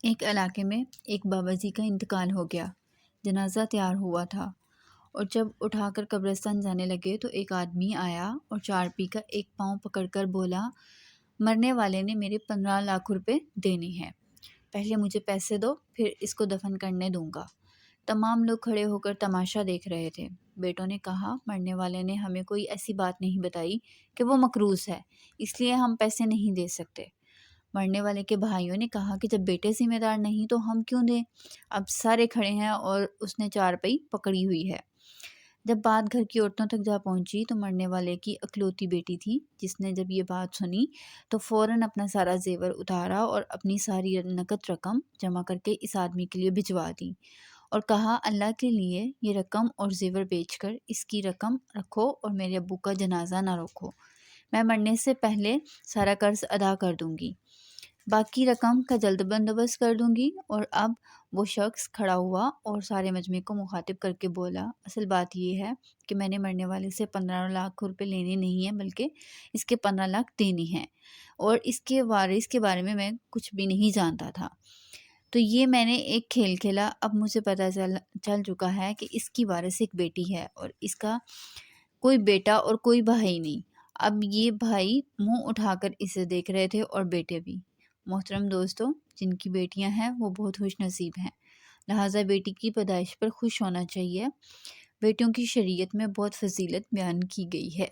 ایک علاقے میں ایک بابا جی کا انتقال ہو گیا۔ جنازہ تیار ہوا تھا اور جب اٹھا کر قبرستان جانے لگے تو ایک آدمی آیا اور چارپی کا ایک پاؤں پکڑ کر بولا، مرنے والے نے میرے 15 لاکھ روپے دینے ہیں، پہلے مجھے پیسے دو پھر اس کو دفن کرنے دوں گا۔ تمام لوگ کھڑے ہو کر تماشا دیکھ رہے تھے۔ بیٹوں نے کہا، مرنے والے نے ہمیں کوئی ایسی بات نہیں بتائی کہ وہ مقروض ہے، اس لیے ہم پیسے نہیں دے سکتے۔ مرنے والے کے بھائیوں نے کہا کہ جب بیٹے ذمہ دار نہیں تو ہم کیوں دیں؟ اب سارے کھڑے ہیں اور اس نے چارپائی پکڑی ہوئی ہے۔ جب بات گھر کی عورتوں تک جا پہنچی تو مرنے والے کی اکلوتی بیٹی تھی، جس نے جب یہ بات سنی تو فوراً اپنا سارا زیور اتارا اور اپنی ساری نقد رقم جمع کر کے اس آدمی کے لیے بھجوا دی اور کہا، اللہ کے لیے یہ رقم اور زیور بیچ کر اس کی رقم رکھو اور میرے ابو کا جنازہ نہ روکو، میں مرنے سے پہلے سارا قرض ادا کر دوں گی، باقی رقم کا جلد بندوبست کر دوں گی۔ اور اب وہ شخص کھڑا ہوا اور سارے مجمع کو مخاطب کر کے بولا، اصل بات یہ ہے کہ میں نے مرنے والے سے 15 لاکھ روپے لینے نہیں ہیں بلکہ اس کے 15 لاکھ دینے ہیں، اور اس کے وارث کے بارے میں کچھ بھی نہیں جانتا تھا۔ تو یہ میں نے ایک کھیل کھیلا، اب مجھے پتہ چل چکا ہے کہ اس کی وارث ایک بیٹی ہے اور اس کا کوئی بیٹا اور کوئی بھائی نہیں۔ اب یہ بھائی منہ اٹھا کر اسے دیکھ رہے تھے اور بیٹے بھی۔ محترم دوستوں، جن کی بیٹیاں ہیں وہ بہت خوش نصیب ہیں، لہٰذا بیٹی کی پیدائش پر خوش ہونا چاہیے۔ بیٹیوں کی شریعت میں بہت فضیلت بیان کی گئی ہے۔